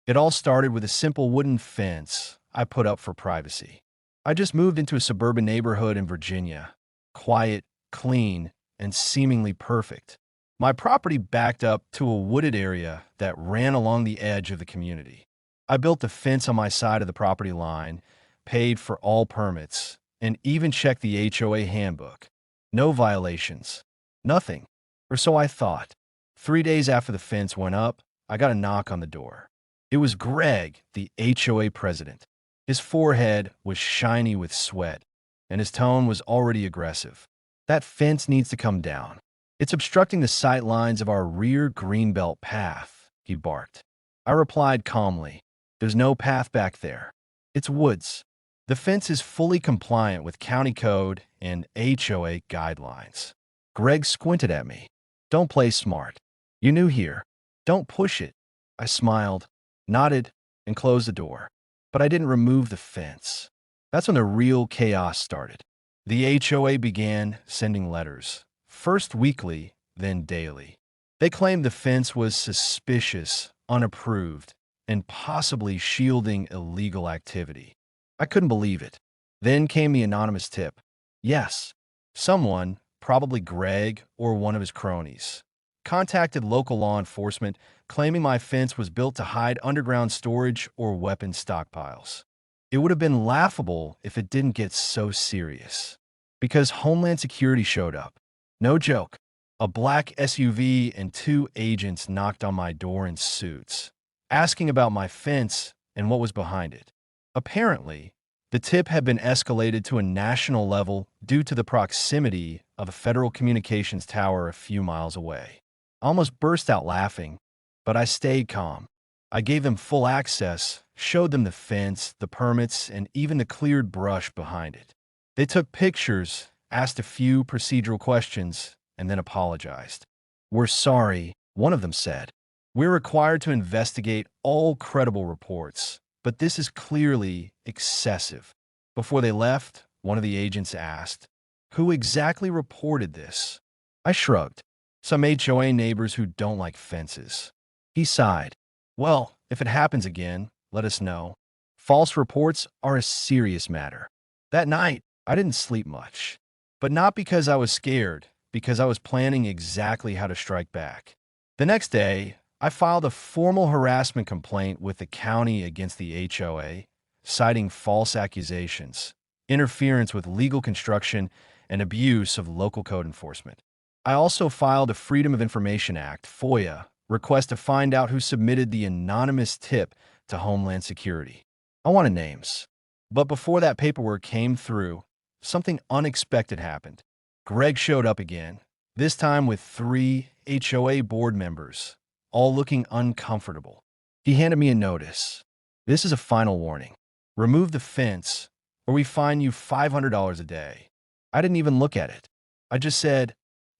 It all started with a simple wooden fence I put up for privacy. I just moved into a suburban neighborhood in Virginia. Quiet, clean, and seemingly perfect. My property backed up to a wooded area that ran along the edge of the community. I built a fence on my side of the property line, paid for all permits, and even checked the HOA handbook. No violations. Nothing. Or so I thought. 3 days after the fence went up, I got a knock on the door. It was Greg, the HOA president. His forehead was shiny with sweat, and his tone was already aggressive. That fence needs to come down. It's obstructing the sight lines of our rear greenbelt path, he barked. I replied calmly, there's no path back there. It's woods. The fence is fully compliant with county code and HOA guidelines. Greg squinted at me. Don't play smart. You're new here. Don't push it. I smiled, nodded, and closed the door. But I didn't remove the fence. That's when the real chaos started. The HOA began sending letters, first weekly, then daily. They claimed the fence was suspicious, unapproved, and possibly shielding illegal activity. I couldn't believe it. Then came the anonymous tip. Yes, someone, probably Greg or one of his cronies, contacted local law enforcement claiming my fence was built to hide underground storage or weapon stockpiles. It would have been laughable if it didn't get so serious. Because Homeland Security showed up. No joke. A black SUV and 2 agents knocked on my door in suits, asking about my fence and what was behind it. Apparently, the tip had been escalated to a national level due to the proximity of a federal communications tower a few miles away. I almost burst out laughing, but I stayed calm. I gave them full access, showed them the fence, the permits, and even the cleared brush behind it. They took pictures, asked a few procedural questions, and then apologized. We're sorry, one of them said. We're required to investigate all credible reports, but this is clearly excessive. Before they left, one of the agents asked, who exactly reported this? I shrugged. Some HOA neighbors who don't like fences. He sighed. Well, if it happens again, let us know. False reports are a serious matter. That night, I didn't sleep much. But not because I was scared, because I was planning exactly how to strike back. The next day, I filed a formal harassment complaint with the county against the HOA, citing false accusations, interference with legal construction, and abuse of local code enforcement. I also filed a Freedom of Information Act, FOIA, request to find out who submitted the anonymous tip to Homeland Security. I wanted names. But before that paperwork came through, something unexpected happened. Greg showed up again, this time with 3 HOA board members, all looking uncomfortable. He handed me a notice. This is a final warning. Remove the fence, or we fine you $500 a day. I didn't even look at it. I just said,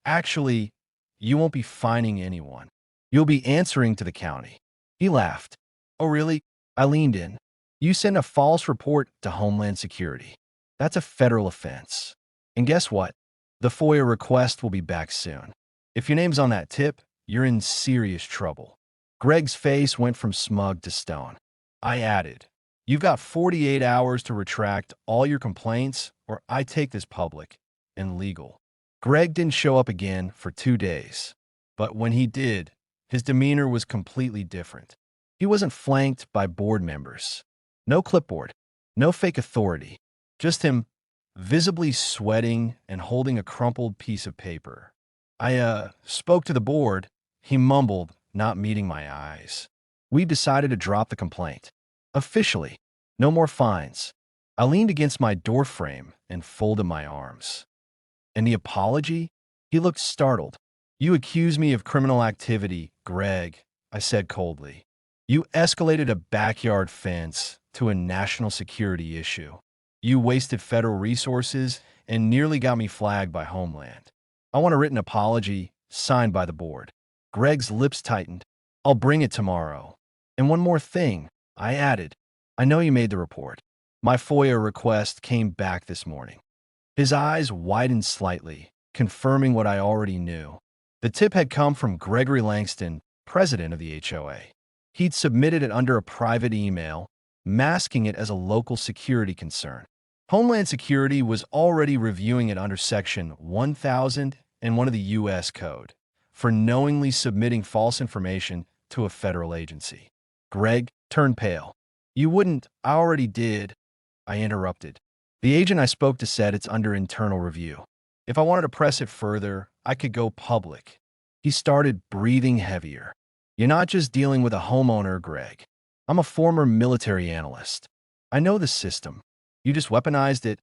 actually, you won't be fining anyone. You'll be answering to the county. He laughed. Oh, really? I leaned in. You sent a false report to Homeland Security. That's a federal offense. And guess what? The FOIA request will be back soon. If your name's on that tip, you're in serious trouble. Greg's face went from smug to stone. I added, you've got 48 hours to retract all your complaints, or I take this public and legal. Greg didn't show up again for 2 days. But when he did, his demeanor was completely different. He wasn't flanked by board members. No clipboard. No fake authority. Just him visibly sweating and holding a crumpled piece of paper. I spoke to the board. He mumbled, not meeting my eyes. We decided to drop the complaint. Officially. No more fines. I leaned against my doorframe and folded my arms. And the apology? He looked startled. You accuse me of criminal activity, Greg, I said coldly. You escalated a backyard fence to a national security issue. You wasted federal resources and nearly got me flagged by Homeland. I want a written apology signed by the board. Greg's lips tightened. I'll bring it tomorrow. And one more thing, I added. I know you made the report. My FOIA request came back this morning. His eyes widened slightly, confirming what I already knew. The tip had come from Gregory Langston, president of the HOA. He'd submitted it under a private email, masking it as a local security concern. Homeland Security was already reviewing it under Section 1001 of the U.S. Code for knowingly submitting false information to a federal agency. Greg turned pale. "You wouldn't. I already did," I interrupted. The agent I spoke to said it's under internal review. If I wanted to press it further, I could go public. He started breathing heavier. "You're not just dealing with a homeowner, Greg. I'm a former military analyst. I know the system. You just weaponized it,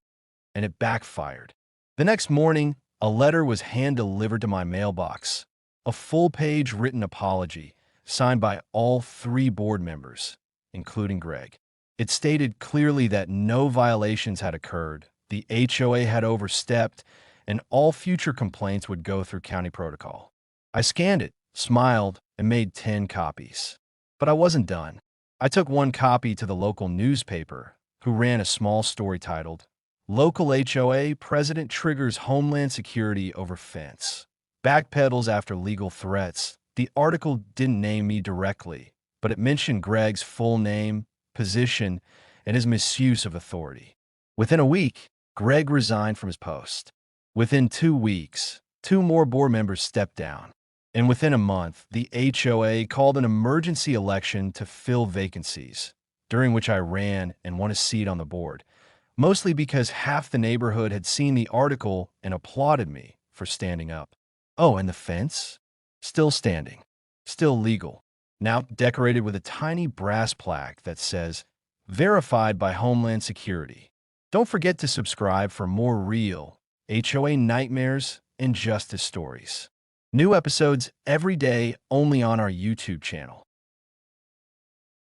and it backfired." The next morning, a letter was hand-delivered to my mailbox. A full-page written apology, signed by all 3 board members, including Greg. It stated clearly that no violations had occurred, the HOA had overstepped, and all future complaints would go through county protocol. I scanned it, smiled, and made 10 copies. But I wasn't done. I took one copy to the local newspaper, who ran a small story titled, "Local HOA President Triggers Homeland Security Over Fence. Backpedals After Legal Threats." The article didn't name me directly, but it mentioned Greg's full name, position, and his misuse of authority. Within a week, Greg resigned from his post. Within 2 weeks, 2 more board members stepped down. And within a month, the HOA called an emergency election to fill vacancies, during which I ran and won a seat on the board, mostly because half the neighborhood had seen the article and applauded me for standing up. Oh, and the fence? Still standing. Still legal. Now decorated with a tiny brass plaque that says, "Verified by Homeland Security." Don't forget to subscribe for more real HOA nightmares and justice stories. New episodes every day only on our YouTube channel.